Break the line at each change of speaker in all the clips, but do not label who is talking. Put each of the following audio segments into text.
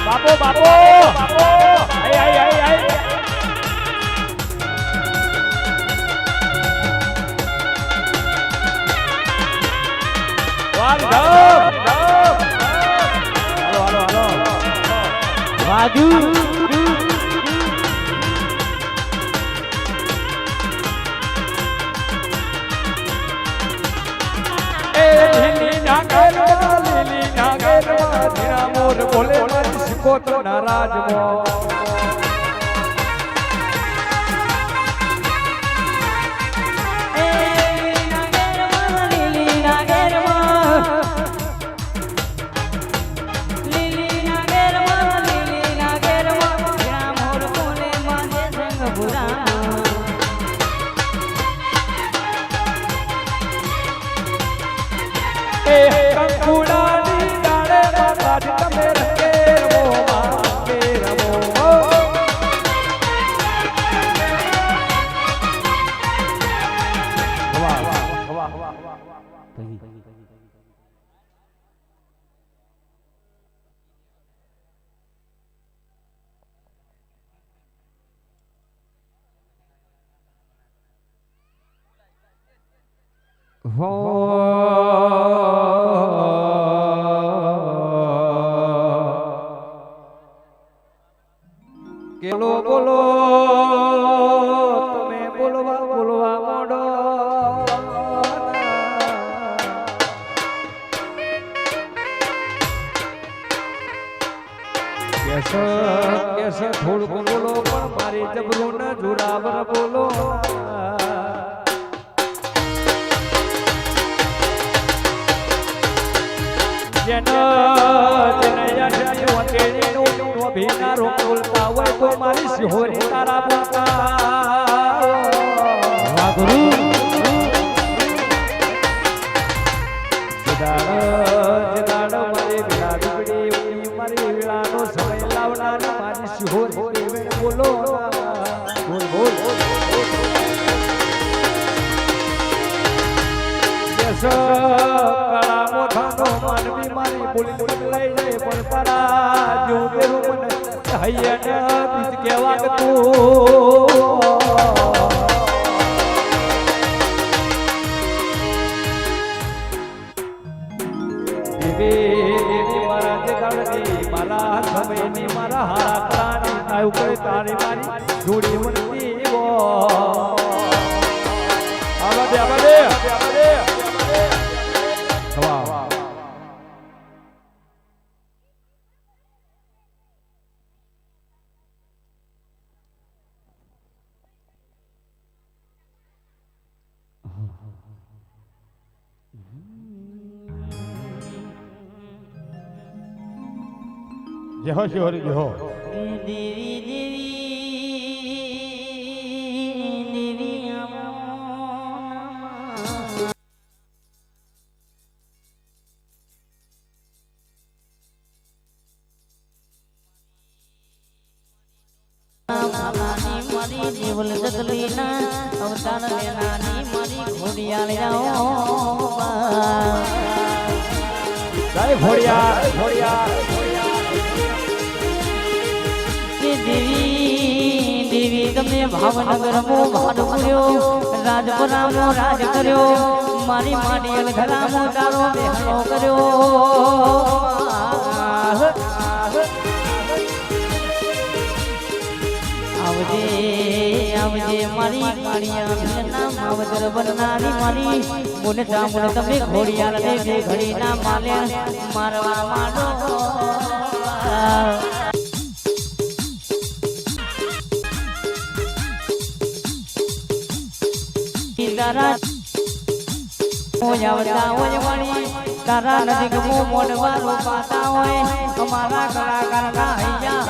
બાપો બાપો આઈ આઈ આઈ આઈ વાલ ધમ હાલો હાલો હાલો વાજુ બોલે શીખો નારાજ કેલો બોલો તમે બોલવા બોલવા મોડો કેસ થોડું બોલો પણ મારી જબરું ન જોરાવર બોલો મારી સિહોરી તારા બોલતા ગુરુ મારી વિલા દુગડી મારી વિલાનો સમય લાવનાર મારી સિહોરી બોલો બોલ બોલ કળામો થાનો માનવી મારી બોલી લઈ જાય પણ તારા જેવું મને હૈયા બીજ કેવા તું દેવી મારા જગડની મારા સમયની મારા હારા પ્રાણી આયુ કરે તારી મારી જોડી વણતી આવા દે જહો શિહોરી જહો દેવી દેવી મારી જીવલ જગલીના અવતાર લેનાની મારી ઘોડિયાળ જાઓ જય ઘોડિયાળ દેવી તમે ભાવનગર મો ભાડ કર્યો રાજપુરામો રાજ કર્યો મારી માડી અલઘરામો તારો બેહનો કર્યો આવજે આવજે મારી કાળિયા નામ આવદર બનનારી મારી બોલે જામુન તમે ઘોડિયાળ ને બે ઘડી ના માલ્યા મારવા માંડો તારા આવતા હોય વાળી તારા નજીક મો મોડવારો પાતા હોય અમારા કલાકાર ના હૈયા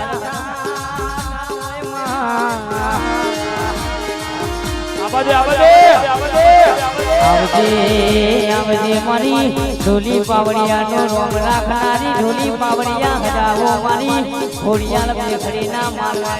આવજે મારી ઢોલી પાવડિયા નો રોમ રાખનારી ઢોલી પાવડિયા હજાવો મારી ઘોડિયાળ બેખડી ના મારવા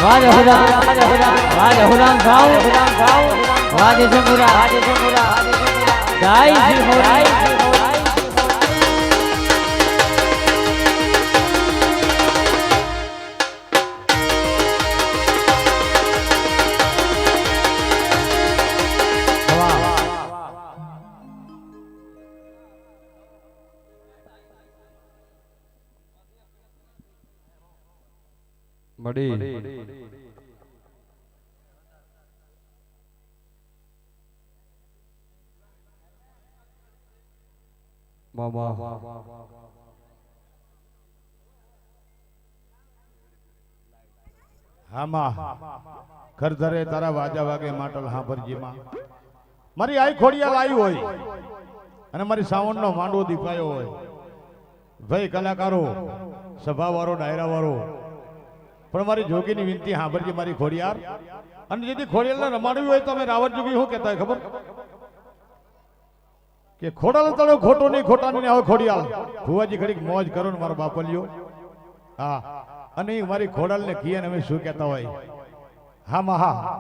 વાહ જહુરામ સાવ વાહ જસમુરા જય શ્રી મોરાઈ
મડી મામા
હામાં ખરધરે તારા વાજા વાગે માટલ હાંભરજીમાં મારી આઈ ખોડિયાલ આવી હોય અને મારી સાવણનો માંડવો દીપાયો હોય ભાઈ કલાકારો સભાવાળો ડાયરાવાળો પણ મારી જોગીની વિનંતી હાંભરજી મારી ખોડિયાર અને જેથી ખોડિયાલને રમાડવી હોય તો અમે રાવણ જોગી શું કહેતા હોય ખબર કે ખોડાલ તળો ખોટો નહીં ખોટાની નહીં આવે ખોડિયાલ ભુવાજી ઘડીક મોજ કરો ને મારો બાપલિયો હા અને મારી ખોડાલને કીએ ને અમે શું કહેતા હોય હા હા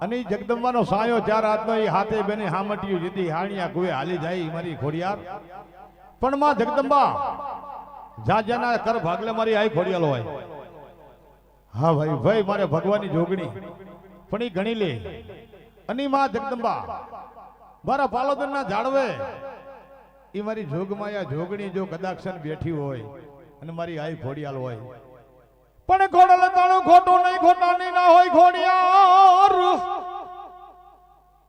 અને જગદંબાનો સાયો ચાર હાથનો એ હાથે બેને હામટિયું જીતી હાણિયા કુએ હાલી જાય મારી ખોડિયાર પણ માં જગદંબા જાજાના કર ભાગલે મારી આઈ ખોડિયાલ હોય હા ભાઈ ભાઈ મારે ભગવાનની જોગણી પણ એ ગણી લે અને માં જગદંબા મારા પાલોદરના જાળવે એ મારી જોગમાયા જોગણી જો કદાક્ષન બેઠી હોય અને મારી આઈ ખોડિયાલ હોય પણ ખોડલ તાળું ખોટું નહીં ખોટાની ના હોય ખોડિયાર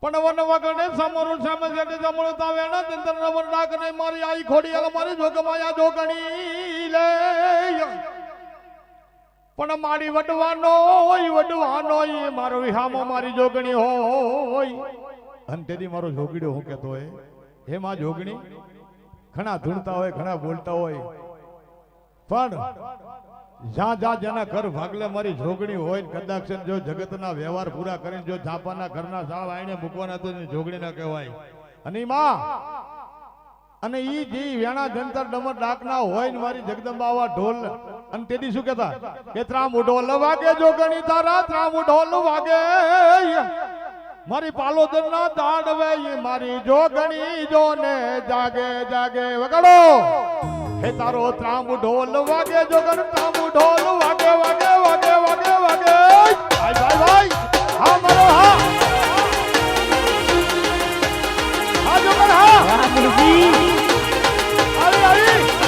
પણ વન વગડે સમરું સામે જેટે જમણું તાવેણા ચંદ્ર રમણ ડાક નહીં મારી આઈ ખોડિયાલ મારી જોગમાયા જોગણી લે પણ મારી વડવાનો એ મારો વિહામો મારી જોગણી હોય અને તેથી મારો જોગીડો હું કહેતો હોય હે માં જોગણી ઘણા ધૂણતા હોય ઘણા બોલતા હોય પણ જ્યાં જ્યાં જેના ઘર ભાગલે મારી જોગણી હોય કદાચ જો જગતના વ્યવહાર પૂરા કરીને જો ઝાપાના ઘરના સાળ આઈને મૂકવાના તો જોગણી ના કહેવાય અને માં અને ઈ જે વેણા જંતર ડમર ડાકના હોય ને મારી જગદંબાવા ઢોલ અને તેથી શું કહેતા કે ત્રામુ ઢોલ વાગે જોગણી તારા ત્રામુ ઢોલ વાગે મારી પાલોદર ના દાડવે મારી જોગણી જોને જાગે જાગે વગાડો હે તારો ત્રામુ ઢોલ વાગે જોગણ ત્રામુ ઢોલ વાગે વાગે વાગે વાગે વાગે ભાઈ ભાઈ ભાઈ હા મારો હા હા જોગણ હા આવી આવી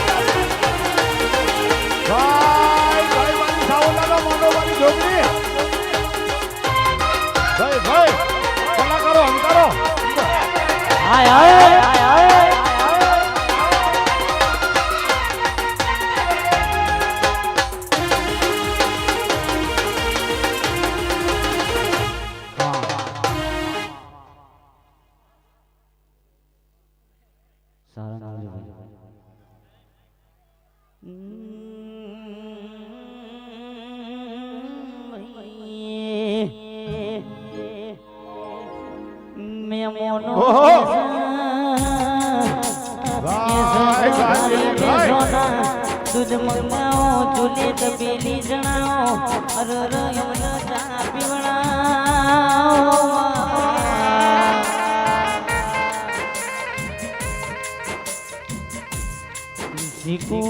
ભાઈ ભાઈ મારી સાવલાનો મોનો મારી જોગણી ભાઈ ભાઈ કલાકારો હંકારો
આય આય આય આય दूध मंगाओ चूल्हे तपेली जनाओ अरे यमुना चहा पीवड़ाओ सीखो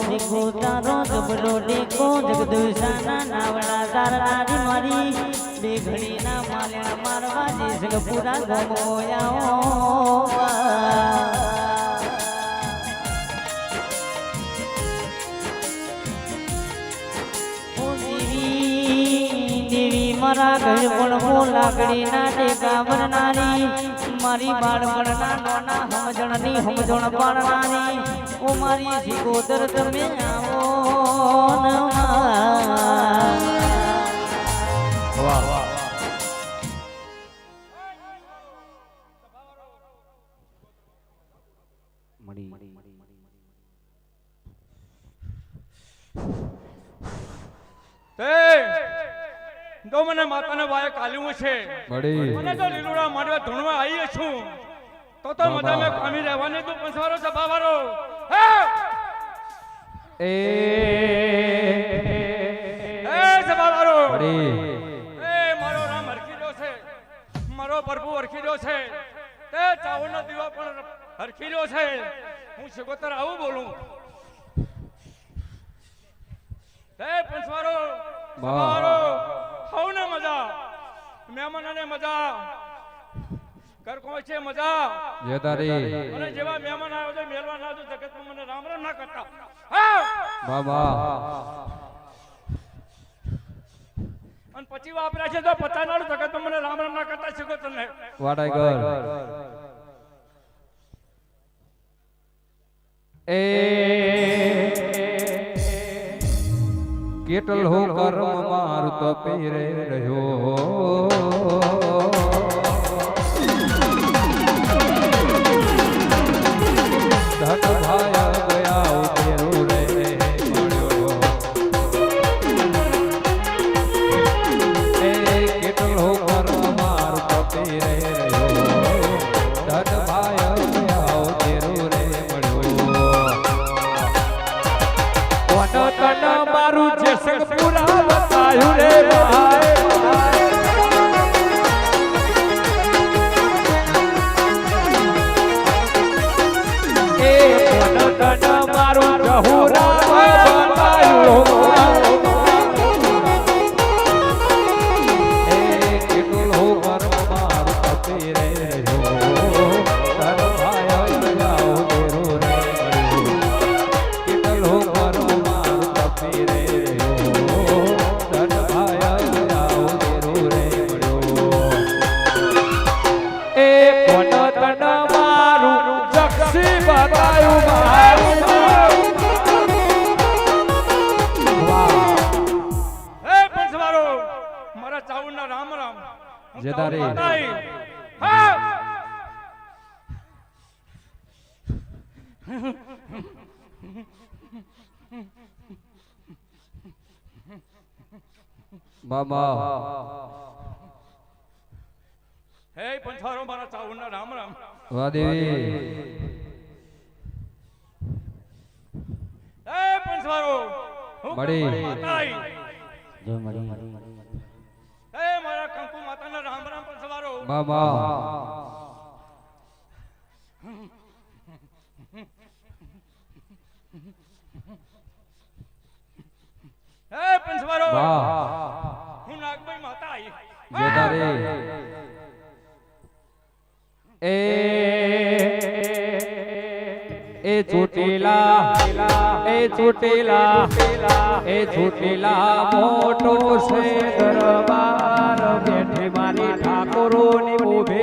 सीखो तारो जबरो देखो जगदूषाना नावड़ा तारारी मारी बेघड़ी ना माल्या मारवा जिसग पूरा घमोयाओ मारा घर पण वो लाकड़ी ना टेका बननारी मारी बाळपणना नोना हमजणनी हमजण पाडनारी ओ मारी सिकोतर तमे आवो
વાહ વાહ
મડી
તો મને માતાના વાય કાલ્યું છે
મડી
મને તો લીલુડા મારવા ધૂણવા આવી છું તો મજા મે કામી રહેવાની તું પંસવારો સભાવારો એ સભાવારો પડ્યો છે તે ચાવડનો દીવો પણ હરખી રહ્યો છે. હું શિકોતર આવું બોલું. હે પંચવારો સવારો હવને મજા, મહેમાનોને મજા, ઘર પહોંચે મજા.
જેદારી
અને જેવા મહેમાન આવ્યો છે મેલવા ના જો જગતમાં મને રામ રામ ના કરતા. હા
બાબા
અને પછી વાપર્યા છે તો પચાનારું જગતમાં મને રામ રામ ના કરતા શીખો તમને.
વાડાઈગર એ કેટલ હો કર્મ માર તો પીરે રહ્યો ધન ભાય ગયા ઉતેરો રે મળ્યો એ કેટલ હો કર્મ માર તો પીરે રહ્યો ધન ભાય ગયા ઉતેરો રે મળ્યો તન મારું જે સંગ પૂરા બતાયું રે ભાઈ એ તન મારું જહુરા બતાયું એ કેટલું હો કર્મ મારું પતિ રે રહ્યો તન ભાઈ જાઓ દેરો રે કેટલું હો કર્મ
મારા ચાવડના રામ રામ.
જેદારી
હા
બાબા
હે પંચારો મારા ચાવડના રામ રામ.
વાહ દેવી
હે પંચારો
મળી
જો મળી
હે મારા કંકુ માતાના રામ રામ પંચારો.
બાબા
હે પંચારો
વાહ
હું નાગભાઈ માતા આઈ.
જેદારી એ ચોટીલા એ ચોટીલા એ ચોટીલા મોટો છે દરબાર બેઠી મારી ઠાકોરોની ઉભે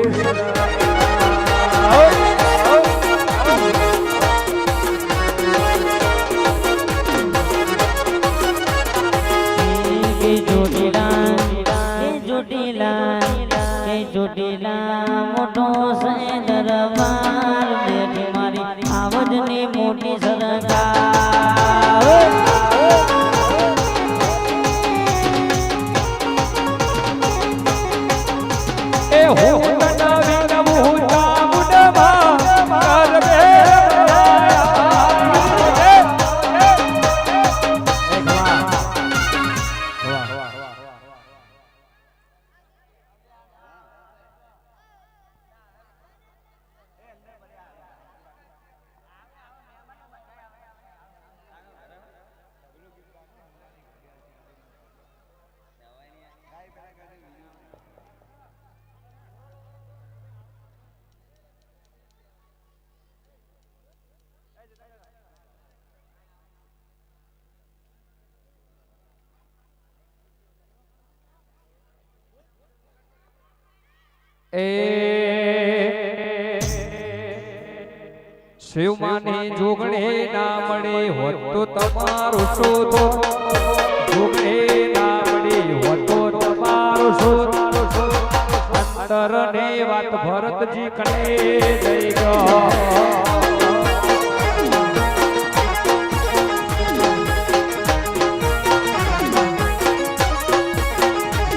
ચોટીલા મોટો છે દરબાર બેઠી મારી આવજની મોટી સરકાર
એ હો નવી નવું ચામુંડમાં કરવે શિવમાની જોગણી ના મળે હોત તો તમારું શોધો જોગણી ના મળી હોત તો તમારું શોધો અંતર ને વાત ભરતજી કને જઈ ગયો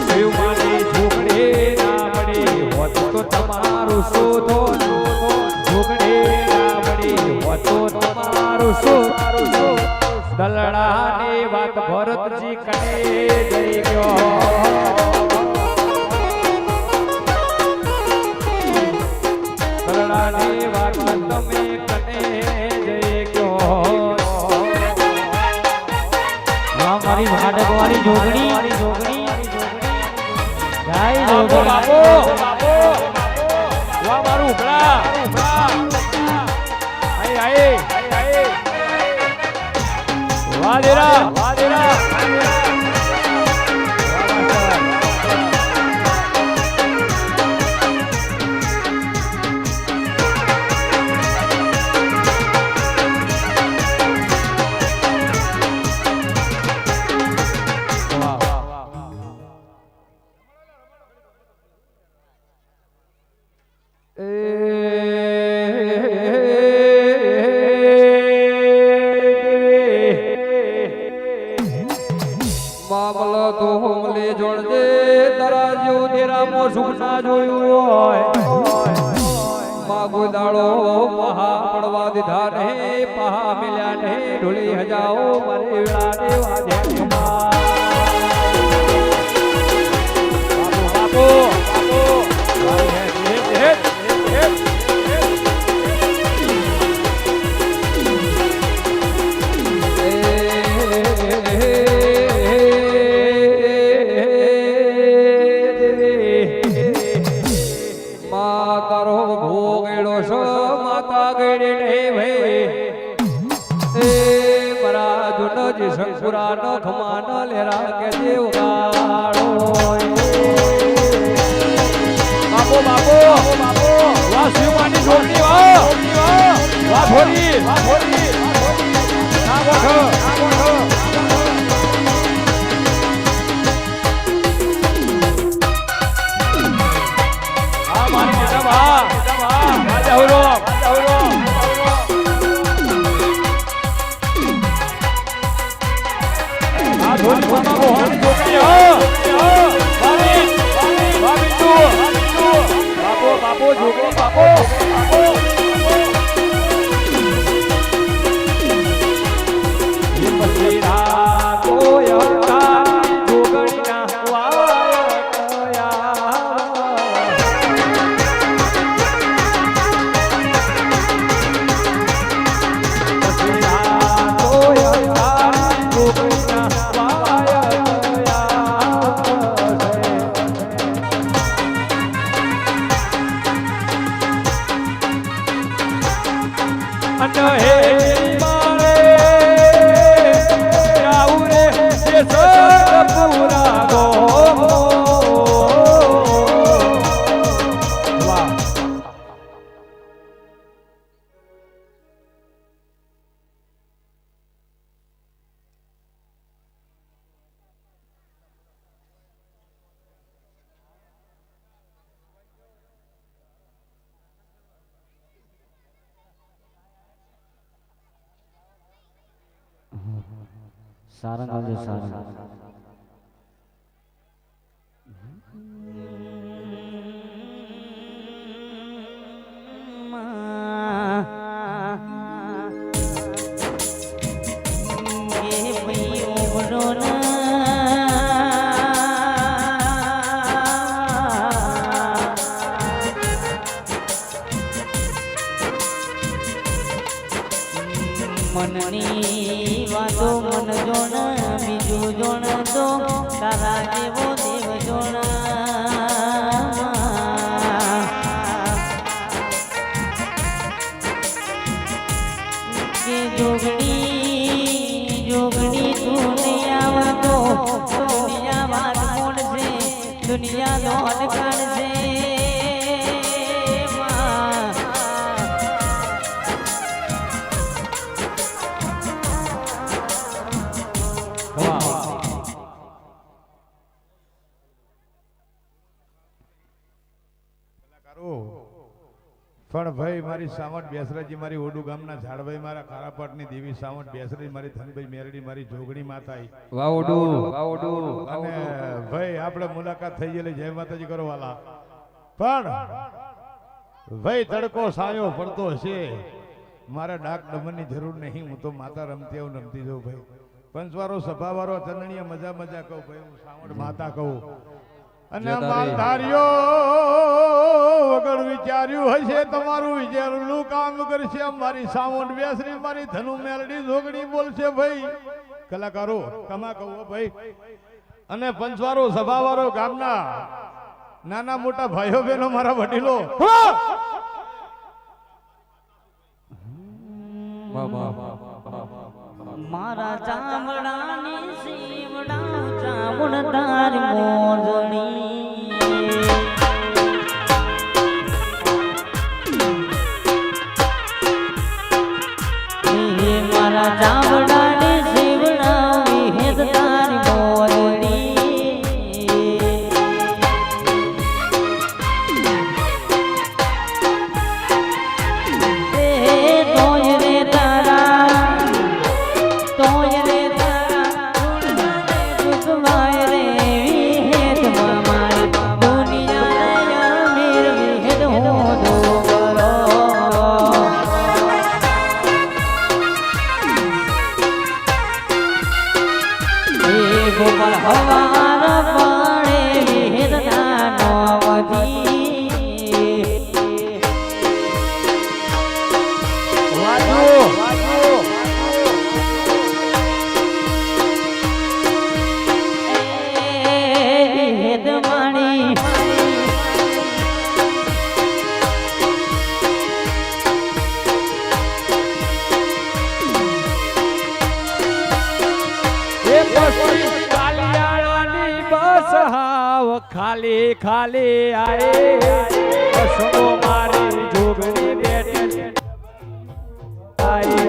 શિવમાની જોગણી ના મળી હોત તો તમારું શોધો જોગણી દલડાની વાત ભરતજી કને જઈ ગયો વાળાની વાત તમે કને જઈ ગયો
મારી ભાડકવાળી જોગણી જય
બાપો
જોગણી.
બાપો બાપો વાહ મારું ઉપડા આઈ વાહ દેરા મામલો તો હોમલે જોડજે તારા જેવું તેરા મો સુખ ના જોયું હોય માગો દાડો પહા પડવા દીધા ને પહા મિલ્યા ને ઢોળી હજાઓ મારે વેળાને વાજે બાપો તારો ભોગેડો છો માતા ગેડે ને ભાઈ એ મરા જુન જ શંકુરા ન ખમાન લેરા કે દેવ ગાડો બાપો બાપો વાહ શિવમાની છોકરી વાહ થોડી ના ગોઠ બાપો જોગણી બાપો
સારંગ આવજો સારંગ. મનની વાતો મન જોણ બીજું જોણ તો તારા જેવો દેવ જોણ કે જોગણી તું નહીં આવતો દુનિયા વાત મોડશે દુનિયા દોડ કાઢશે
પણ ભાઈ મારી સાવંત બેસરાજી મારી ઓડુ ગામના ઝાડભાઈ મારા ખારાપાટની દેવી સાવંત બેસરાજી મારી ધનભાઈ મેરડી મારી જોગણી માતા
વાવડુ
અને ભાઈ આપણે મુલાકાત થઈ ગયેલી જય માતાજી કરો વાલા પણ ભાઈ તડકો સાયો પડતો છે મારે ડાક દમનની જરૂર નહીં હું તો માતા રમતી આવું રમતી જાઉં ભાઈ પંચવારો સભાવારો ચંદણીયા મજા કહું ભાઈ હું સાવંત માતા કહું અને
જતા રહી.
માલધારીઓ વગર વિચાર્યું હશે તમારું વિચારેલું કામ કરશે મારી સાઉન્ડ બેસરી મારી ધનુ મેલડી જોગણી બોલશે ભાઈ કલાકારો કમા કહો ભાઈ અને પંચવારો સભાવાળો ગામના નાના મોટા ભાઈઓ બહેનો મારા વડીલો
મારા ચામડાની સીવડા ચામુંડાર મોજણી મારા ચામડાની સીવડા વિહેદતાર મોજણી તોય રે તારા તોય રે તારા દુખવાય રે વિહેદ મારી દુનિયા મીર વિહેદ હો દોગરો ગોપાલ હવાર પાડે વિહેદ નાનો વધી વિહેદ માણી
કાલિયાણાની બસ હાવ ખાલી ખાલી આયે બસો મારી જોગણી બેઠી આયે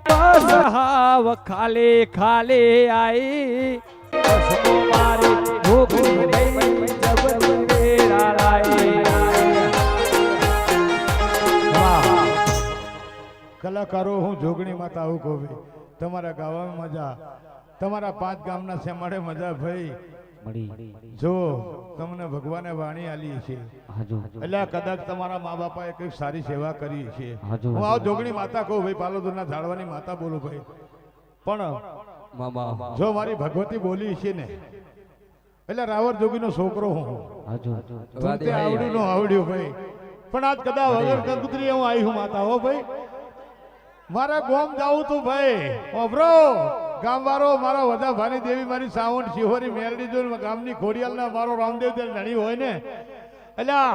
બસ હાવ ખાલી ખાલી આયી બસો મારી જોગણી બેઠી જબરી વેરાળાએ
કલાકારો હું જોગણી માતા આવું કહું ભાઈ તમારા ગાવામાં મજા તમારા 5 ગામના સેમાડે મજા ભાઈ જો તમને ભગવાને વાણી આલી છે એટલે કદાચ તમારા મા બાપાએ કંઈક સારી સેવા કરી છે હું આવ જોગણી માતા કહું ભાઈ પાલોદરના ઝાડવાની માતા બોલું ભાઈ પણ જો મારી ભગવતી બોલી છે ને એટલે રાવર જોગીનો છોકરો હું તે આવડ્યું નો આવડ્યું ભાઈ પણ આજ કદાચ વગર કંકુતરી હું આવી હું માતા હો ભાઈ મારે ગોમ જાવું તું ભાઈ ઓબરો ગામવાળો મારા વડા ભાની દેવી મારી સાવણ શિહોરી મેરડી જો ગામની ખોડિયાલના મારો રામદેવ દેવ ધણી હોય ને અલ્યા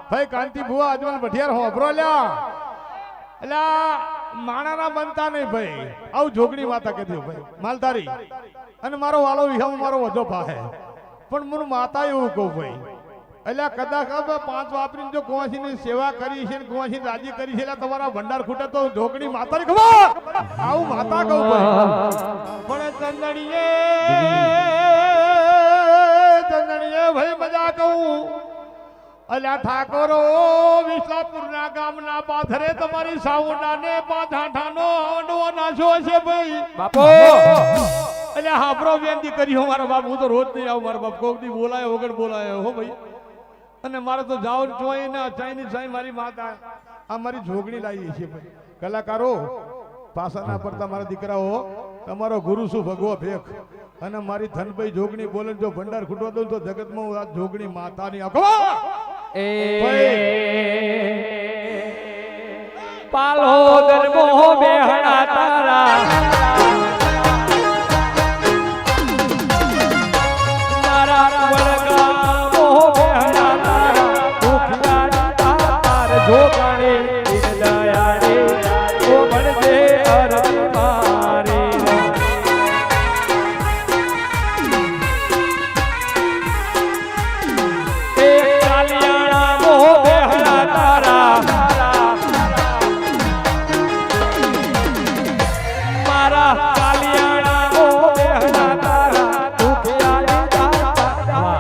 ભાઈ કાંતિ ભુવા અજમલ ભઠિયાર હોબરો લ્યા અલ્યા માણાના બનતા નહીં ભાઈ આવું જોગણી માતા કહેતી ભાઈ માલધારી અને મારો વાલો વિહામ મારો વધો પાહે પણ મને માતા એવું કહું ભાઈ એટલે કદાચ 5 વાપરીને જો કોવાસીની સેવા કરી છે ને કોવાસી રાજી કરી છે એટલે તમારા ભંડાર ખૂટે તો જોગણી માતાની ખબર આવું માતા કહું ભાઈ પણ ચંદણીએ ભાઈ મજા કહું અલ્યા ઠાકોરો વિસલાપુરના ગામના પાથરે તમારી સાઉન્ડાને પાઠાઠાનો અંડવો નાખ્યો છે ભાઈ
બાપો
અલ્યા હાબરો બેનતી કરી હો મારા બાપ હું તો રોજ નહીં આવું મારા બાપ કોક દી બોલાયો વગર બોલાયો હો ભાઈ અને મારે તો જાવ જોઈ ને ચાઈની સાઈ મારી માતા આ મારી જોગણી લાવી છે ભાઈ કલાકારો પાછા ના પડતા મારા દીકરાઓ તમારો ગુરુ શું ભગવો ભેખ અને મારી ધનભાઈ જોગણી બોલે જો ભંડાર ખૂટવા દઉં તો જગતમાં હું આ જોગણી માતાની અખવા
એ પાલોદર મોહ બેહણા તારા મારા વળગા મોહ બેહણા તારા દુખિયા તાર જોગણી દિન દયાળે ઓ ભણજે અરજ મારે એ કાલિયાણા મોહ બેહણા તારા મારા કાલિયાણા મોહ બેહણા તારા દુખિયા તારા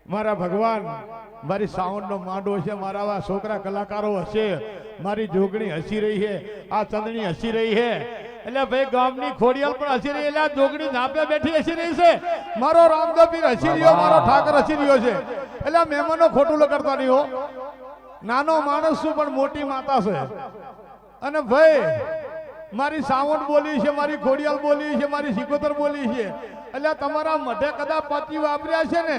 મારા ભગવાન મારી સાઉન્ડ નો માંડો છે મારા આવા છોકરા કલાકારો હશે મારી જોગણી હસી રહી છે આ ચંદણી હસી રહી છે એટલે ભાઈ ગામની ખોડિયાલ પણ હસી રહી એટલે આ જોગણી નાપે બેઠી હસી રહી છે મારો રામદેવ પીર હસી રહ્યો મારો ઠાકર હસી રહ્યો છે એટલે આ મહેમાનો ખોટું લગાડતા નહીં હો નાનો માણસ છું પણ મોટી માતા છે. અને ભાઈ મારી સાવણ બોલી છે, મારી ઘોડિયાલ બોલી છે, મારી સિકોતર બોલી છે. એટલે તમારા મઢે કદાચ પતિ વાપર્યા છે ને,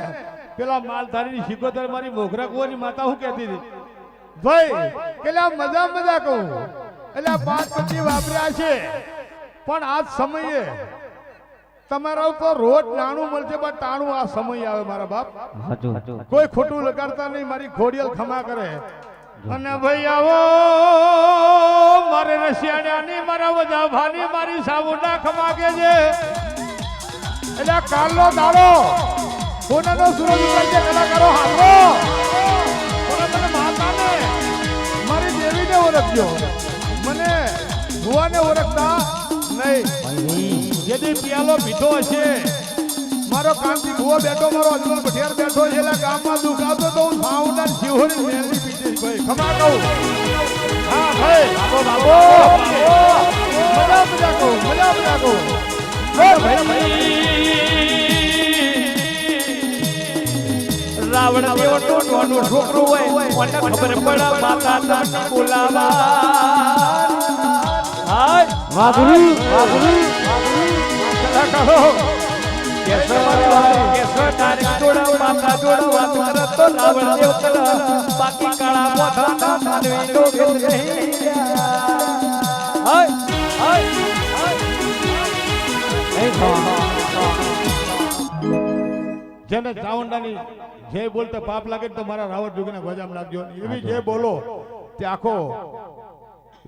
પેલા માલધારીની સિકોતર મારી મોગરા કુવાની માતા શું કહેતી હતી ભાઈ કે મજા કહું એટલે 5 પતિ વાપર્યા છે. પણ આ સમયે તમારા તો રોજ નાણું મળશે પણ ટાણું આ સમય આવે મારા બાપ. કોઈ ખોટું લગાડતા નહીં, મારી ઘોડિયાલ ખમા કરે. અને ભાઈ આવો મારે રશિયાની મારા વજાભાની મારી સાબુના ખમા કે છે. એટલે કાલનો દાડો સોનાનો સૂરજ ઉગાડશે કલાકારો હાલો. મને માતાને મારી દેવીને ઓળખજો, મને ભુવાને ઓળખતા નહીં. જેથી પિયાલો મીઠો હશે મારો કામથી ભુવો બેઠો, મારો અજમલ ભઠિયાર બેઠો છે. એટલે ગામમાં દુઃખ આવતો તો હું સાઉન્ડર શિહોરી મેલની પીછે ભાઈ ખમા કહું. હા ભાઈ બાબો બાબો મજા કહું, મજા કહું.
રાવણ જેવો ટોટવાનો છોકરો હોય મને ખબર પડે માતા તાતા બોલાવા. હાય વાઘરુ વાઘરુ કલાકારો કેસો તારી જોડા માતા જોડા વાત કરે તો રાવણ જેવો કલ બાકી કાળા મોથા માનવી તો ગેલ નહીં. હાય હાય
જેને ચાવંડાની જય બોલતા પાપ લાગે તો મારા રાવણ જોગીના ગોજામ લાગજો. એવી જય બોલો તે આખો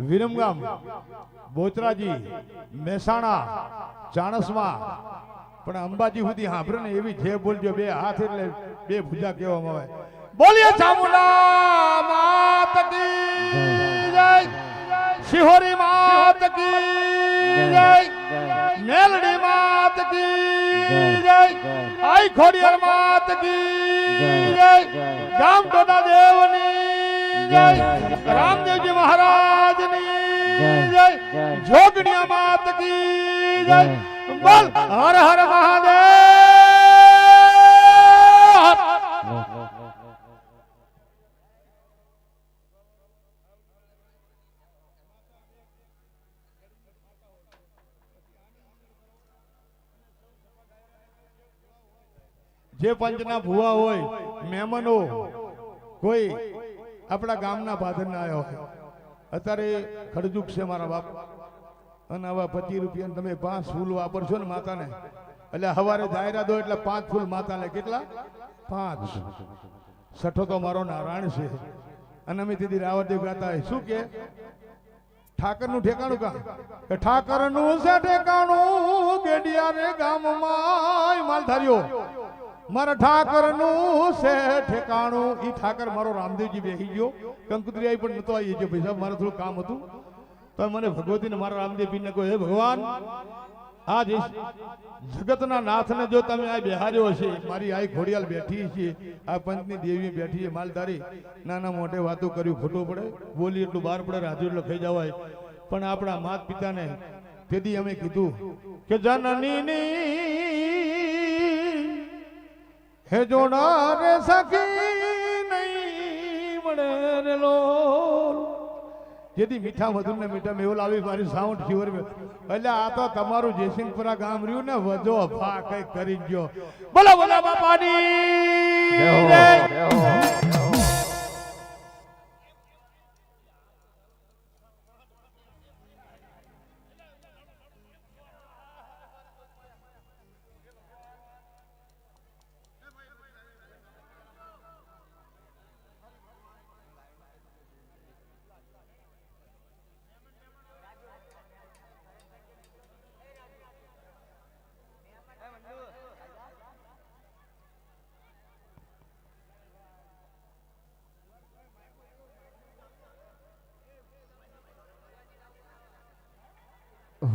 વિરમગામ, બોચરાજી, મહેસાણા, ચાણસમાં પણ અંબાજી સુધી સાંભળે ને એવી જય બોલજો. 2 હાથ એટલે 2 ભુજા કહેવામાં આવે. બોલીએ ચામુંડા માત કી જય, શિહોરી માત કી જય, મેલડી માત કી જય, આઈ ખોડિયાર માત કી જય, ગામ ટોડા દેવની જય, રામદેવજી મહારાજની જય, જોગણીયા માત કી જય. બોલ હર હર મહાદેવ. જે પંચના ભુવા હોય, મહેમાનો કોઈ આપણા ગામના ભાદરના આવ્યા હોય, અત્યારે ખડજુક છે મારા બાપ, અને આવા 25 રૂપિયા તમે 5 ફૂલ વાપરશો ને માતાને, એટલે સવારે જાહેરાત હોય એટલે 5 ફૂલ માતાને. કેટલા? 5. સઠો તો મારો નારાયણ છે. અને અમે તેથી રાવણદેવ ગાતા હોય શું કે ઠાકરનું ઠેકાણું કા કે ઠાકરનું છે ઠેકાણું ગેડિયા રે ગામમાં માલધારીઓ. મારા ઠાકરનું છે ઠેકાણું. ઈ ઠાકર મારો રામદેવજી બેસી ગયો. કંકુતરી આવી પણ નતો આવી ગયો ભાઈ સાહેબ, મારે થોડું કામ હતું તો મને ભગવતીને મારા રામદેવજીને કહ્યું, હે ભગવાન આ જગતના નાથને જો તમે આ બેહાર્યો હશે, મારી આ ઘોડિયાલ બેઠી છે, આ પંચની દેવી બેઠી છે, માલધારી નાના મોટે વાતો કર્યું ખોટું પડે, બોલી એટલું બહાર પડે, રાજુ એટલું ખાઈ જવાય. પણ આપણા માત પિતાને તેથી અમે કીધું કે જનનીની હે જોડા રે સખી નહીં મળે રે લોલ. જેથી મીઠા મધુર ને મીઠા મેવલ આવી મારી સાઉન્ડ શિવર. એટલે આ તો તમારું જયસિંહપુરા ગામ રહ્યું ને, વજો ભા કઈ કરી ગયો. બોલો બોલો બાપાની.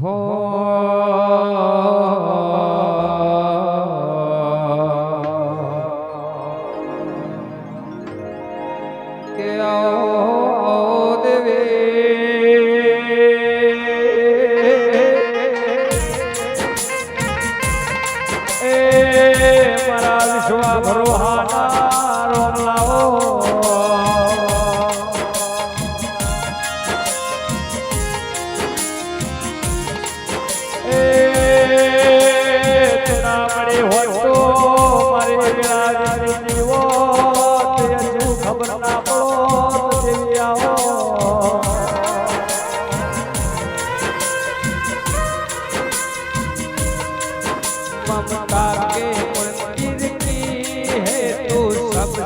હો કે આવો દેવી મારા વિશ્વા ભરોહાના રોમ લાવો.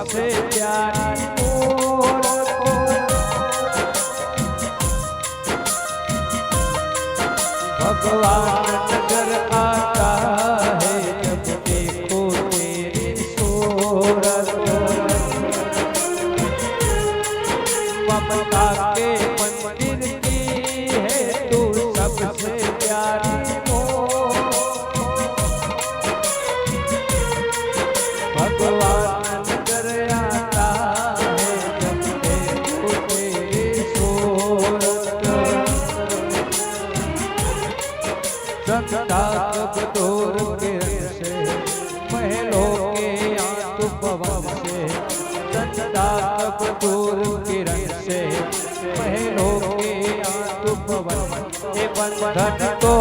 सबसे प्यारी मूरत भगवान नजर आता है जब देखो तेरी सूरत ममता के मंदिर की है तू सबसे प्यारी भगवान नजर आता है जब देखो तेरी सूरत संध्या कब दूर किरण से महलों के आंसू पवन से संध्या कब दूर किरण से महलों के आंसू पवन ये बंधन तो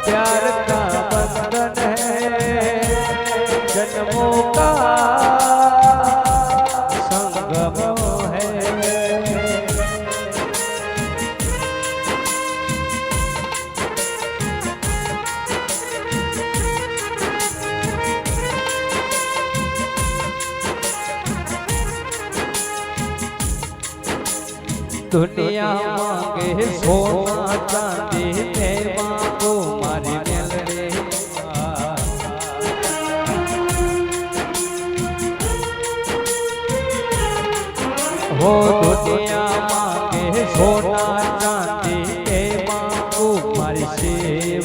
प्यार का बंधन है जन्मों का संगम है दुनिया मांगे सोना चांदी ते मांगो मारी मिल रे हो दुनिया मांगे सोना चांदी ते मांगो मारी शिव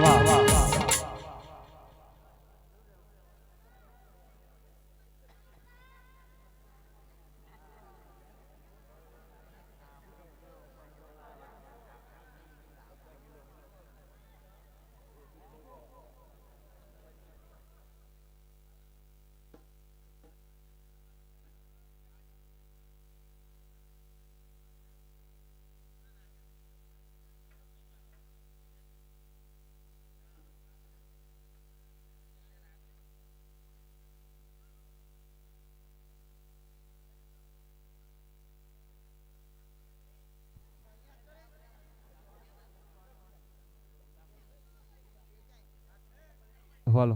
वाह वाह हवालो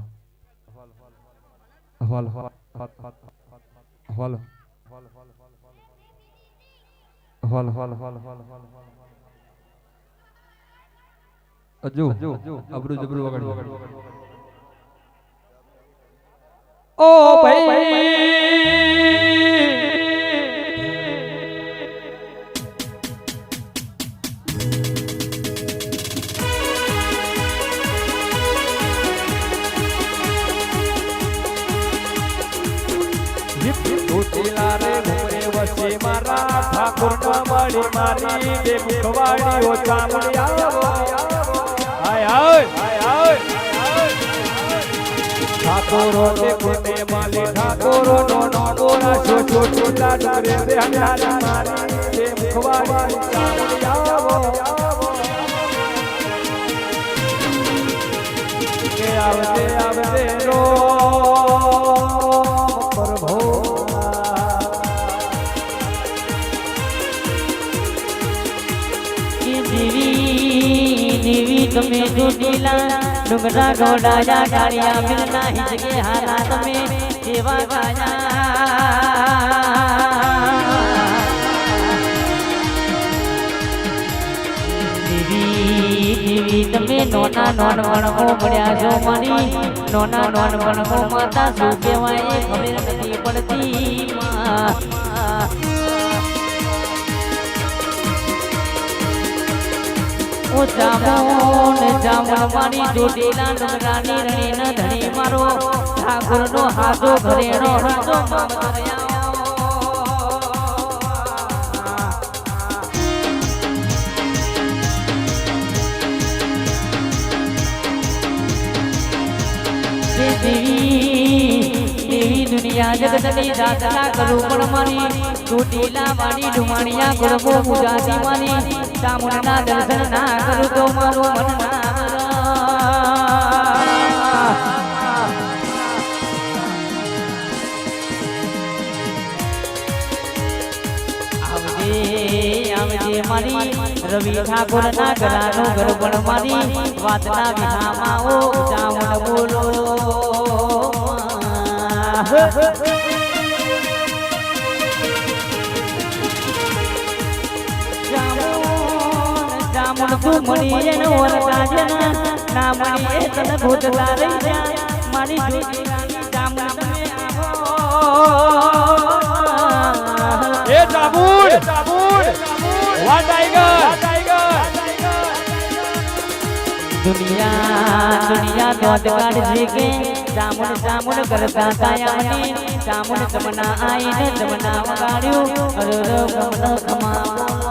हवालो हवालो हवालो अजू अबरू जबरू वगड़ ओ भाई मारा ठाकुर न मड़ी मारी दे मुखवाड़ी ओ चामड़ी आवो आय आय आय ठाकुरो दे कोने माली ठाकुरो नो नो गोरा छो छो छोटा डरे दे हमारी मारी दे मुखवाड़ी चामड़ी आवो के आवते रो प्रभु
देवी तुम्हें जुटीला डुंगरा घोड़ा जा गाड़िया मिलना हिचके हालात में सेवा गाया देवी तुम्हें नोना नोन वणको बढ़िया जो मरी नोना नोन वणको माता सु केवाय खबर नहीं पड़ती ओ जामुन जामुन मारी जोडीला डुंगरानी रणी न धणी मारो ठाकुर नो हाथो घरेणो हाथो मामतरया देवी दुनिया जगतनी दाता करू पण मारी जोडीला मारी डुमाणिया गुरबो पूजाती मारी चामुंडा दर्शन ना करू तो मारो मन ना आवजे आवजे मारी રવિ ઠાકોર ના ગરાનો ગરબણ મારી વાતના વિહામાં ઓ જામણ બોલો જામણ તું મળી એનો વરસાદ ના મળી એ તને ગોતતા રહી જા મારી જોડી જામણ તમે
એ જામુન વા ટાઈગર
દુનિયા દોડ કાઢ કે જામણ જામણ કરતા કાયાની જામણ જમના આઈને જમના વગાડ્યું અરે ગમન ખમા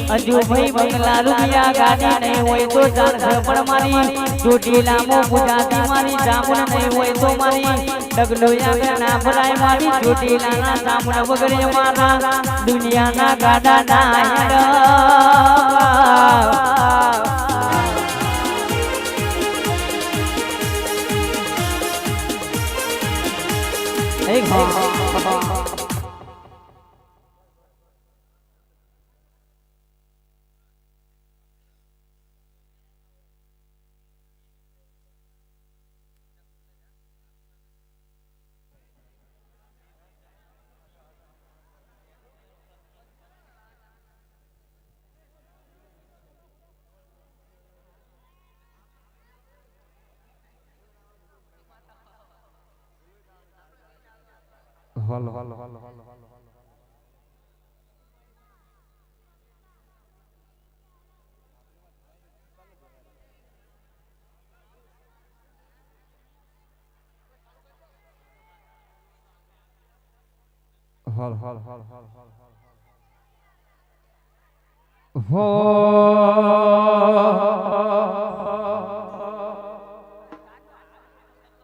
અજુ ભાઈ બંગલા રૂપિયા ગાડી નહીં હોય તો ચાર પણ મારી ચોટીલામો ગુજરાતી મારી જામુન નહીં હોય તો મારી ડગલો આગળ ના ભરાય મારી ચોટીલાના જામુન વગરે મારા દુનિયાના ગાડા ના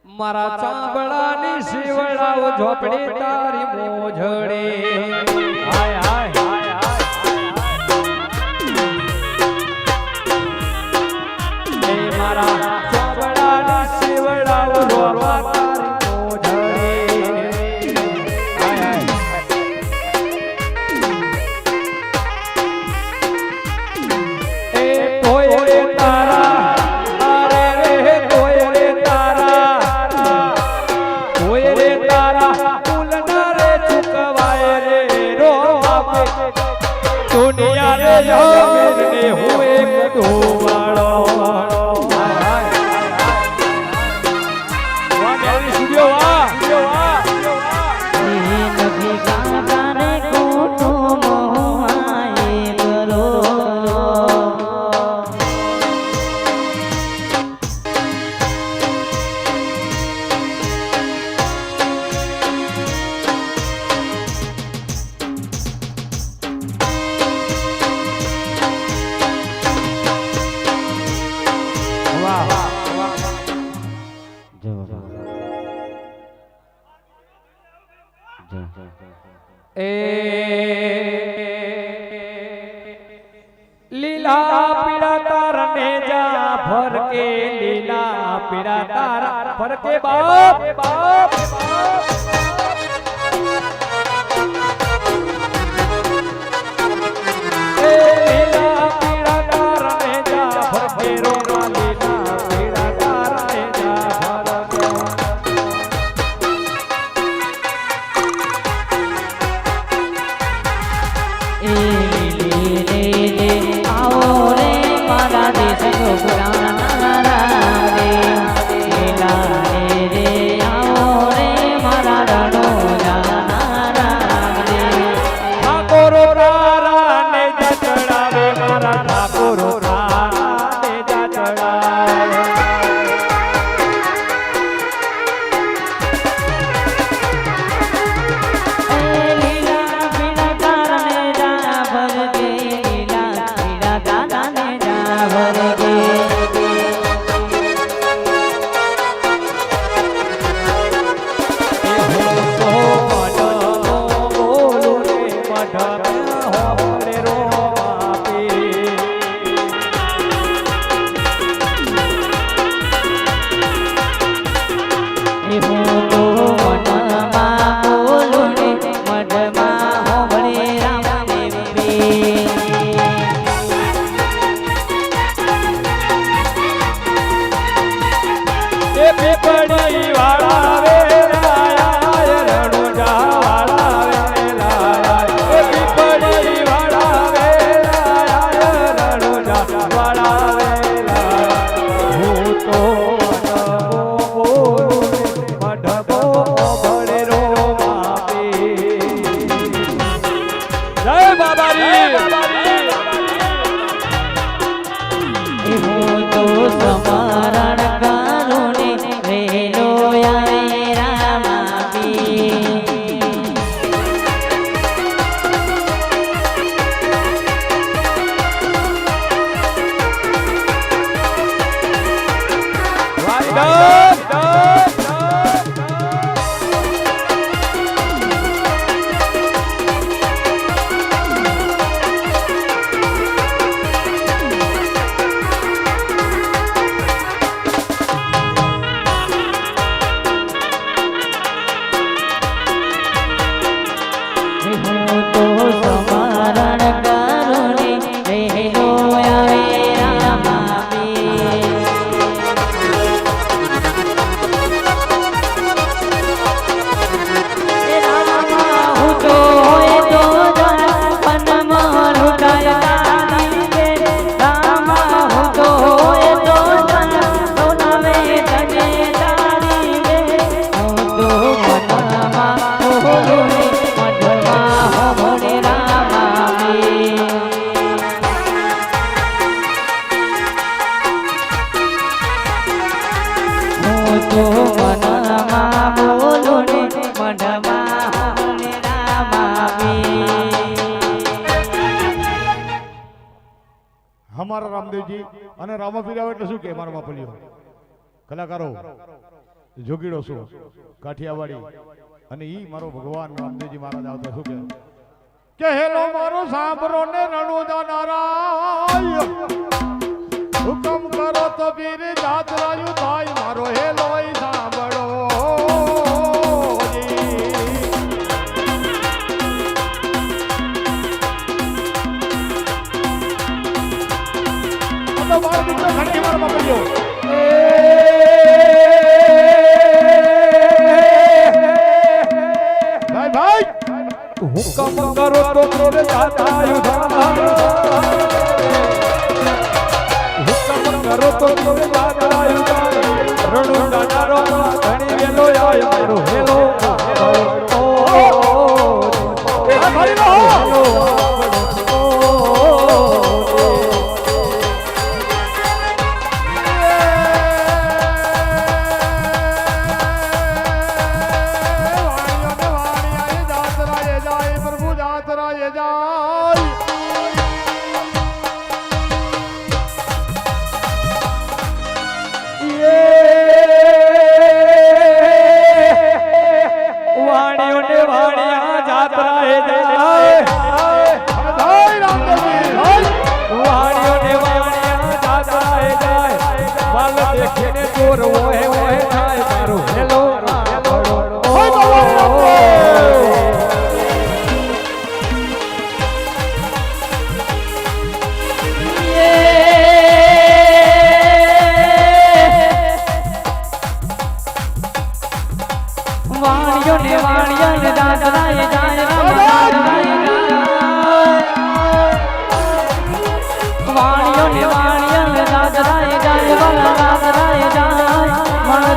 મારા ચાંબડાની શિવડાઓ ઝોપડી તારી મોજડી હાય હાય એ મારા ચાંબડાની શિવડાઓ રોવા તારી મોજડી હાય એ કોઈ તારા दुनिया रे मेरे हुए कटोवाड़ो वाह मेरी स्टूडियो वाह
नभी गाने को तो मोहाए करो
लीला पीड़ा तारा ने जा भर के लीला पीड़ा तारा भर के बाप बाप लीला पीड़ा तारा ने जा भर के रोगा लीला पीड़ा तारा ने जा भर के
पुराना रे लीला रे आओ रे मारा रण
અમારા રામદેવજી અને રામાપીર આવે એટલે શું કે મારા બાપલીઓ કલાકારો જોગીડો શું કાઠિયાવાડી અને ઈ મારો ભગવાન રામદેવજી મહારાજ આવતા શું કે હેલો મારો સાંભળો ને રણુજા નારાય હુકમ કરો તો વીર જાતરાયું થાય મારો હેલો સાંભળો મારો દીકરો ઘણી વાર બાપલ્યો ભાઈ
હુકમ કરો તો વીર જાતરાયું થાય કરો તો વીર જાતરાયું થાય રણુજા નારો ઘણી વેલો આય મારો હેલો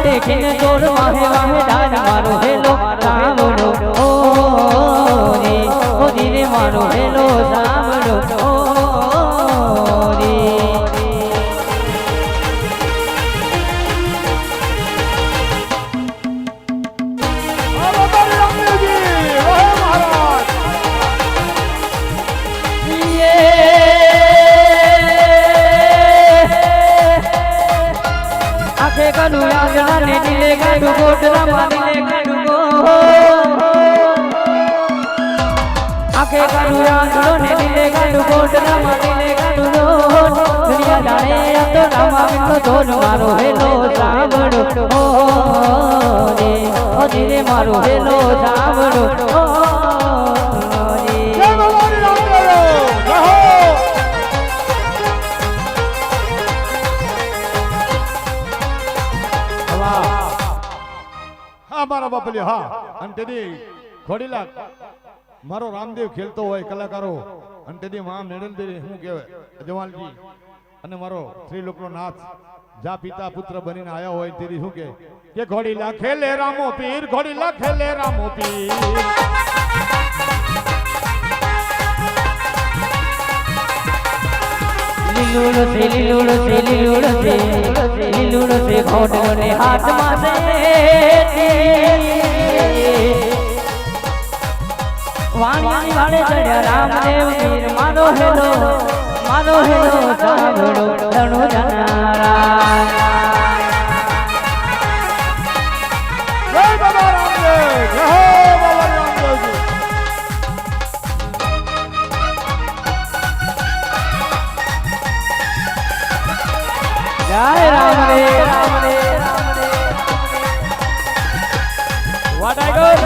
દેખીને ચોર વાહે વાહે ડાજ મારો હેલો સાંભળો ઓ ધીરે મારો હેલો સાંભળો કડુ યાદના ને દિલે કડુ ગોટલા મારીને કડુ ગો આખે કડુ યાદનો ને દિલે કડુ ગોટલા મારીને કડુ ગો દુનિયા જાણે તો રામા વિનો ધોન મારો હેલો સાંભળો ઓ ધીરે મારો હેલો સાંભળો જય ભગવાન રામદેવ જય હો
મારા બાપલ્યો હા અને તેની ખોડીલા મારો રામદેવ ખેલતો હોય કલાકારો અને તેની માં મેડલદેવી શું કહેવાય જવાનજી અને મારો ત્રિલોકનો નાથ જા પિતા પુત્ર બનીને આયા હોય તેની શું કે ઘોડીલા ખેલે રામો પીર ઘોડીલા ખેલે રામો પીર
લીલુડો છે ઘોડો ને હાથમાં છે વાણી વાળે ચડ્યા રામદેવ વીર મારો હેલો સાંભળો રણુ જનારા
જય બાબા રામદેવ જય હો બાબા રામદેવજી
જય રામદેવ
What I got?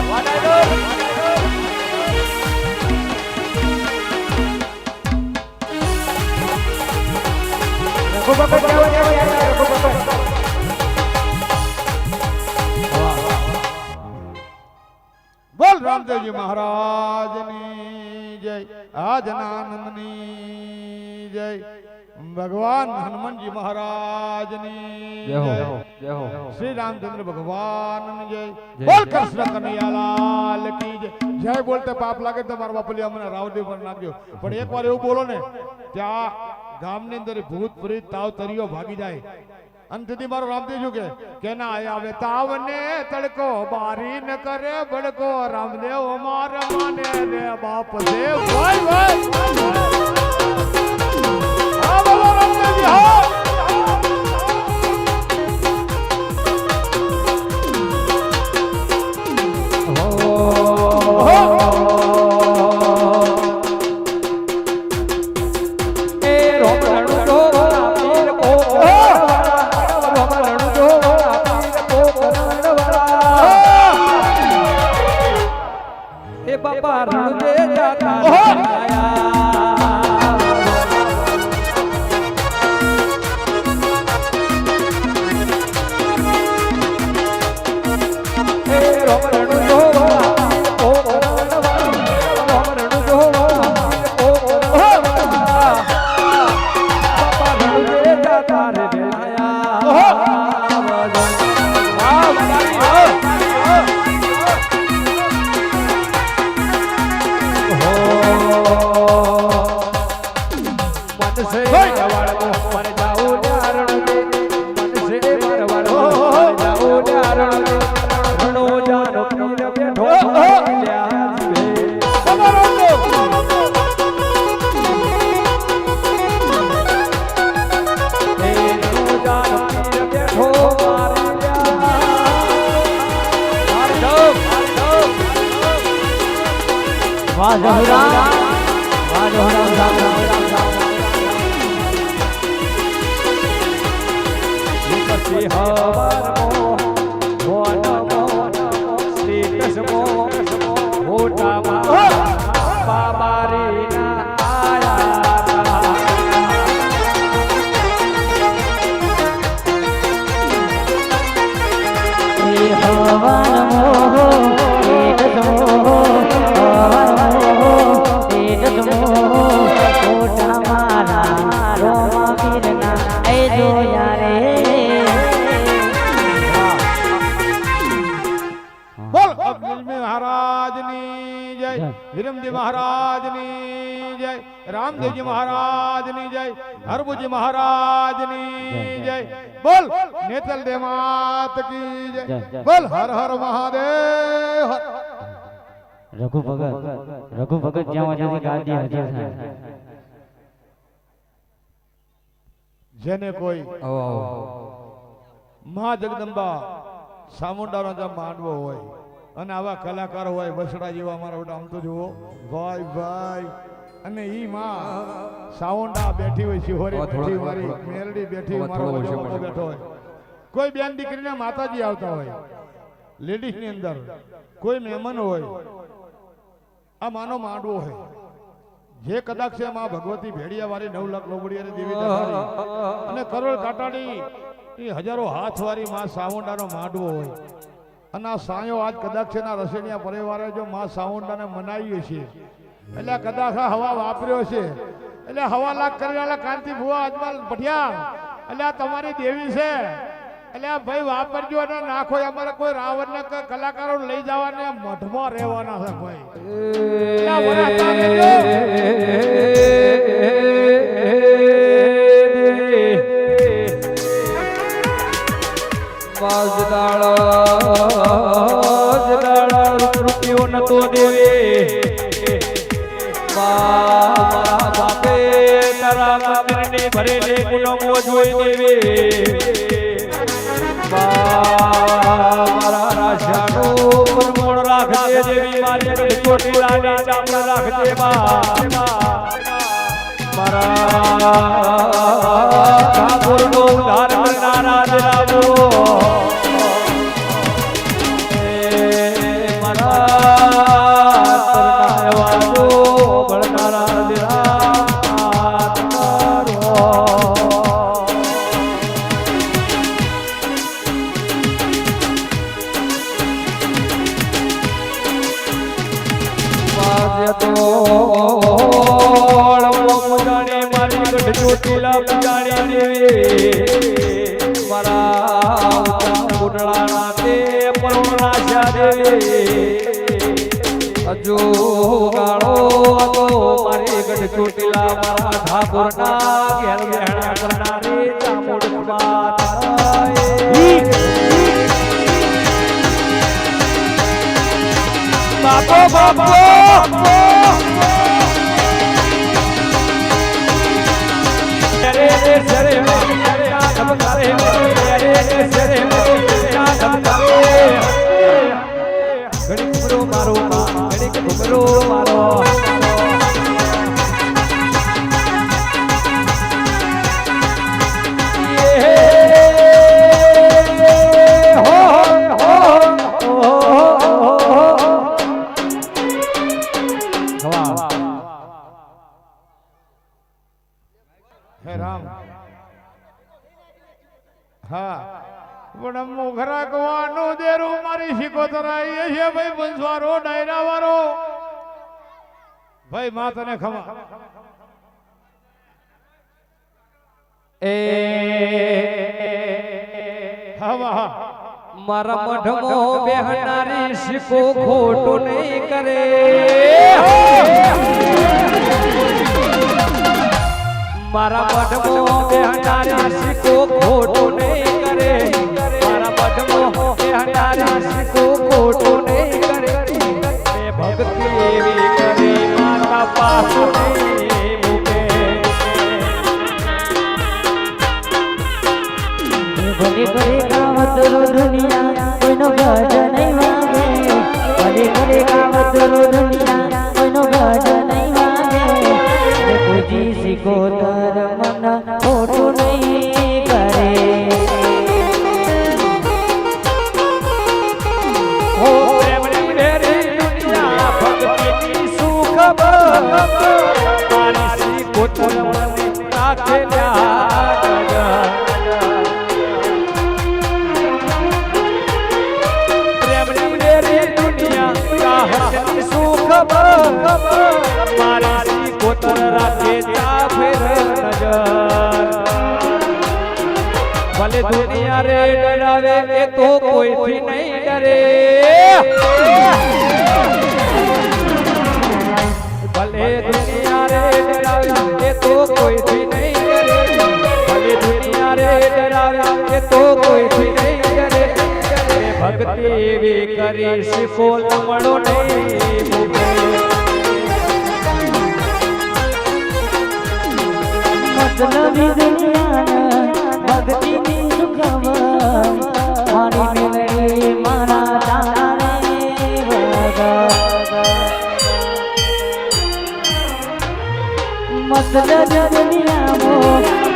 બોલ રામદેવજી મહારાજની જય આજનાનંદની જય ભગવાન હનુમાનજી મહારાજની
જય
જય
હો જય હો
શ્રી રામચંદ્ર ભગવાનની જય બોલ કૃષ્ણ કનૈયાલાલ કી જય જય બોલતે પાપ લાગે તો મારા બાપલિયા મને રાવદેવ પર નાખ્યો પણ એકવાર એવું બોલો ને ત્યાં ગામની અંદર ભૂત પ્રેત તાવ તરીઓ ભાગી જાય અંતથી મારો રામદેવ શું કે ના આવે તાવ ને તડકો બારી ન કરે બડકો રામદેવ માર માને રે બાપ દેવ ભાઈ ભાઈ હા બોલો રામદેવજી હા
બાપા રણજે જાતા
વાહ જહુરામ વાહ જહુરામ રામ રામ રામ
પછી હવારમો વનમો સ્ટેટસમો મોટામાં બાબારીના આયા
એ હવારમો
બોલ અબ્દુલજી મહારાજની જય વિરમજી મહારાજની જય રામદેવજી મહારાજની જય હરબુજી મહારાજની જય બોલ નેતલ દે માત કી જય બોલ હર હર મહાદેવ
રઘુ ભગત જ્યાં વાજે ગાદી હાજર થાય
જેને કોઈ મા જગદંબા સામુંડાનો જે માંડવો હોય અને આવા કલાકારો હોય બસડા જેવા અમારા બેટા આમ તો જુઓ ભાઈ ભાઈ અને ઈ માં સાવંડા બેઠી હોય શિહોરી બેઠી મારી મેલડી બેઠી હોય મારો બાપો બેઠો હોય કોઈ બેન દીકરીના માતાજી આવતા હોય લેડીઝ ની અંદર કોઈ મહેમાન હોય આ માનો માંડવો હોય જે કદાચ છે માં ભગવતી ભેડિયા વાળી 9 લાખ લોબડી અને દેવી દરબારી અને કરોડ કાટાડી એ હજારો હાથ વાળી માં સાવંડાનો માંડવો હોય અને આ સાયો આજ કદાચ છે ના રસેડિયા પરિવારે જો માં સાવંડાને મનાવી છે એટલે કદાચ આ હવા વાપર્યો છે એટલે હવા લાખ કરેલા કાંતિ ભુવા અજમાલ પઠિયા એટલે આ તમારી દેવી છે એટલે આ ભાઈ વાપરજો અને નાખો અમારે કોઈ રાવણ ને કલાકારો લઈ જવાને મઠમાં રહેવાના છે ભાઈ
રૂપિયો નતો દેવે મારા બાપે તારા મંદિરને ભરેલે ગુનો જોઈ દેવે મારા રાશાનો પરમોણ રાખજે દેવી મારી છોટી લાલી ચામડા રાખજે મારા ઠાકોરનો ઉદ્ધાર કરનારા દેરાવો ચોટીલા પુજાણી દેવી મારા પુટળાના તે પરોણાશા દેવી હજુ ગાળો હતો મારી ગઢ ચોટીલા મારા ઠાકોરના ઘેર બેહણા કરનારી ચામુંડ બાપો બાપો ઘુમરો મારો ઘડીક ઘુમરો મારો
હે રામ હા પણ મોઘરા કવાનો દેરું મારી શીખોતરાઈ છે ભાઈ બંસવારો ડાયરા વાળો ભાઈ માં તને ખમા
એ
હા
મારા મઢમો બેહનારી શીખો ખોટું નહીં કરે મારા મઢમો બેહનારી શીખો ખોટું નહીં કરે મારા મઢમો બેહનારી શીખો ખોટું નહીં કરે મેં ભક્તિ એવી કરી માતા પાછું નહીં મૂકે
ભલે ભલે કાવતરો દુનિયા કોઈનો ગજ નહીં વાગે ભલે ભલે કાવતરો દુનિયા કોઈનો ગજ નહીં વાગે કોઈજી સિકોતર મન ખોટું નહીં કરે
ઓ પ્રેમની વેરી દુનિયા ભક્તિની સુખ મારી સિકોતર મને રાખે મારી કોતર રાખે ફેર નજર ભલે દુનિયા રે ડરાવે એ તો કોઈથી નહીં ડરે ભલે દુનિયા રે ડરાવે એ તો કોઈથી નહીં ડરે ભલે દુનિયા રે ડરાવે એ તો કોઈથી નહીં ડરે ભક્તિ એવી કરી શીખો લમણો નહીં મૂકે
મતલબી દુનિયા ભક્તિની સુખમ મારી મેળવી મારા તારા રે મતલબી દુનિયા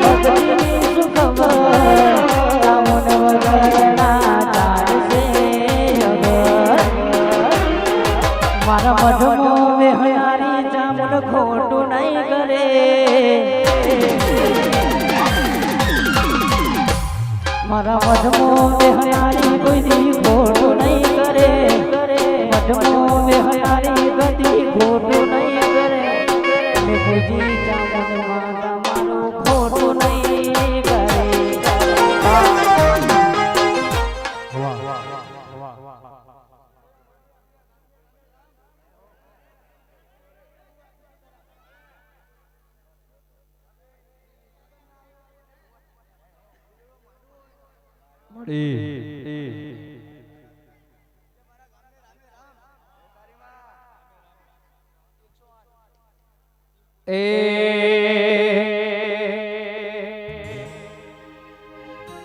ભક્તિની સુખમ રામન વગરના ચાલશે મારા મઢમો વેહયારી જામન ખોટું નહીં કરે મારા મઢમો વેહયારી કોઈ દી ખોટું નહીં કરે મઢમો વેહયારી કદી ખોટું નહીં કરે કોઈ દી જામન માતા મારું ખોટું નહીં કરે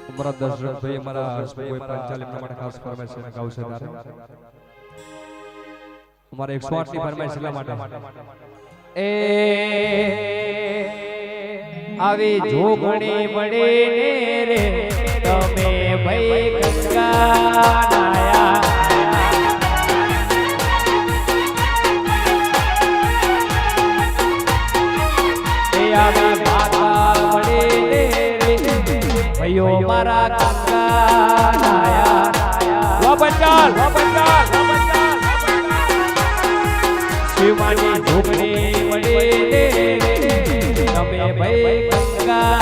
અમારા દર્શકભાઈ અમારા હર્ષભાઈ પંચાલી પ્રમાણે ખાસ ફરમાઈશ છે ગાવશે ત્યારે અમારે 108 ની ફરમાઈશ એટલા માટે એ આવી જોગણી મળે ને રે તમે ભાઈ ગંગા નાયા એ આવી માતા મળે ને રે ભાઈઓ મારા ગંગા નાયા વપચાલ શિવાની જોગણી મળે ને તમે ભાઈ ગંગા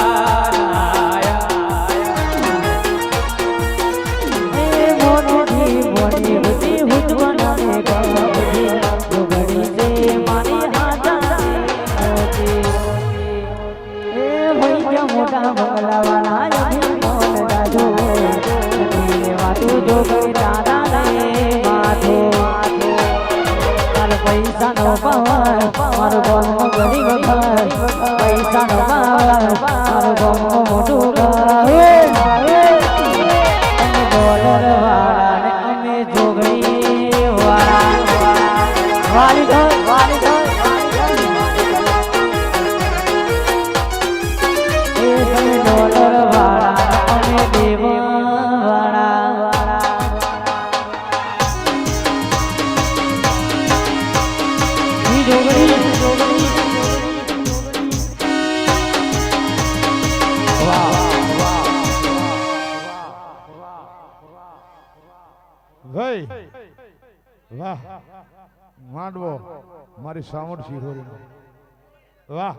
મોટી મોટી બધી હુત બનાવે ગાવડી જોગડી દે મારી હાથા મોટી એ ભૈયા મોટા બંગલાવાળા યથી મોન દાદુ ને વાતું જોગડી દાદા રે માથો તાર પૈસા નો પાવર મારો ગામ ગરીબ ઘર પૈસા નો પાવર મારો ગામ મોટું ઘર ડોલર વાળા ને અમે જોગણી વાળા વાલી ધર એ તમે ડોલર વાળા અને દેવ વાળા ઈ જોગણી
ભાઈ વાહ માંડવો મારી સાવણ શિહોરી વાહ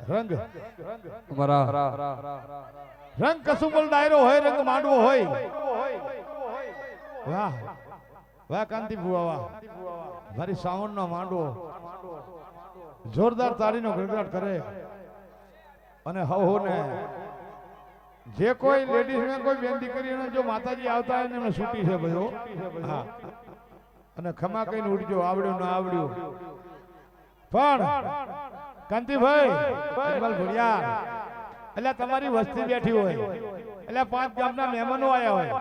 રંગ રંગ કસુંબલ ડાયરો હોય રંગ માંડવો હોય વાહ વાહ કાંતિ બુઆ વાહ મારી સાવણ નો માંડવો જોરદાર તાળીનો ગડગડાટ કરે અને હવ ને જે કોઈ લેડીઝ ને કોઈ બેન દીકરીને જો માતાજી આવતા હોય ને એમને છૂટી છે ભાઈઓ હા અને ખમા કઈને ઉડજો આવડ્યું ના આવડ્યું પણ કાંતિભાઈ અજમલ ભુડિયા એટલે તમારી વસ્તી બેઠી હોય એટલે 5 ગામના મહેમાનો આયા હોય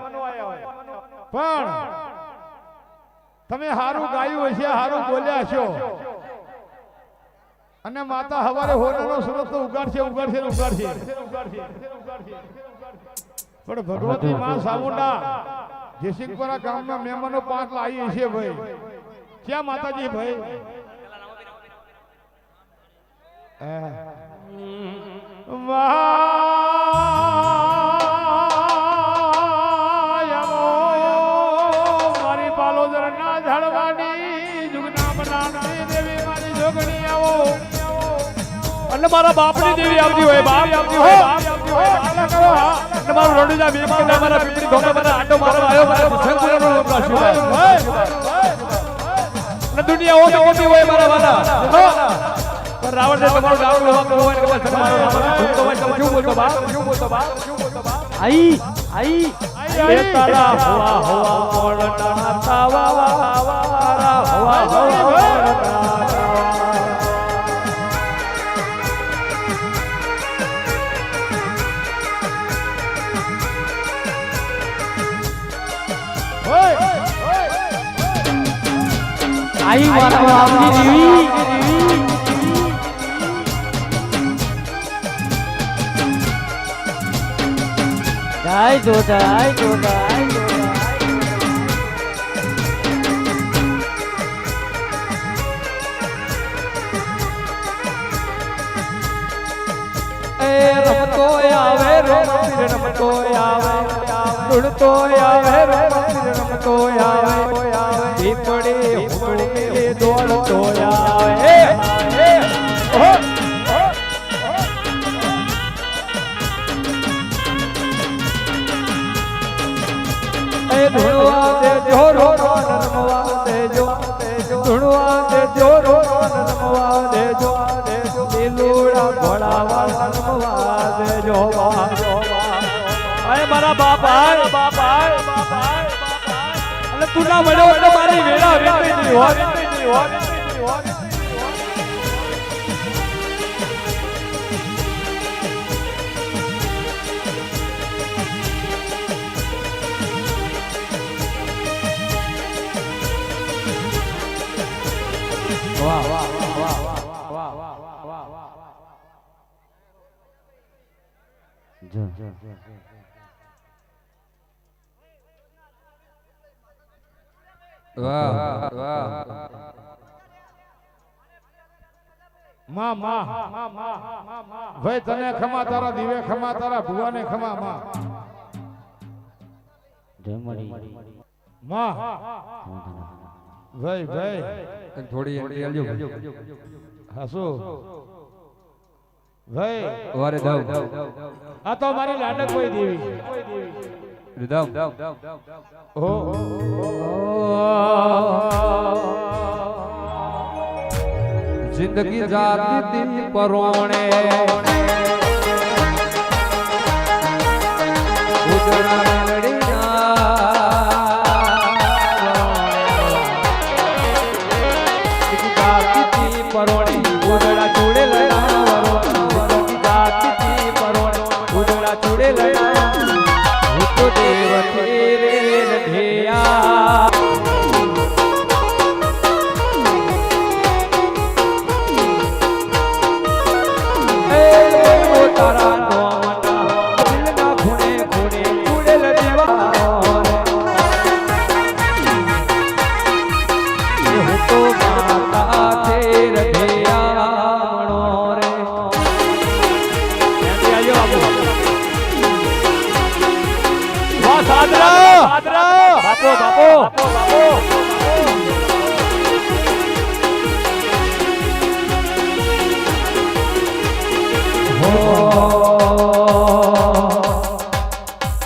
પણ તમે હારું ગાયું હશે હારું બોલ્યા હશો અને માતા હવારે હોનાનો સુરત તો ઉગાડશે પણ ભગવતી માં સામુંડા જેસિંગપરા ગામના મહેમાનો 5 લાવી છે ભાઈ ક્યાં માતાજી ભાઈ મારી પાલોદર ના ઝાડવાની જુગના બનાવતી દેવી મારી જોગણી આવો અને મારા બાપની દેવી આવતી હોય બાપ આવતી હોય કાલા કરો હા અને મારું રણુજા વીર કે મારા પીપળી ગોમા મારા આટો મારો આવ્યો મારા સંકુરનો પ્રશ્ન અને દુનિયા ઓમે ઓમી હોય મારા વાલા પર રાવણ ને તમારું ગામ નો હક હોય કે તમારો ભૂતો હોય તમે શું બોલતો બાપ આઈ એ તારા હવા મોળના તાવા વારા હવા
आई मारा आपनी देवी जाय जो
એ રમતો આવે રમતો આવે ઉડતો આવે રમતો આવે પીપળે દોડતો આવે એ ધૂણવા દેજો રમવા દેજો ધૂણવા દેજો રમવા દેજો લીલુડા ઘોડાવા રમવા દેજો અરે મારા બાપા અને તું ના મળ્યો એટલે મારી વેળા વેચી હોત
માં ભાઈ તને ખમા તારા દીવે ખમા તારા ભુવાને ખમા માં માં ભાઈ
થોડી એન્ટ્રી આલજો
હાસુ ભાઈ
વારે દાવ
આ તો મારી લાડક કોઈ દેવી
દાવ
ઓ
जिंदगी जाती थी परोणे उजड़ा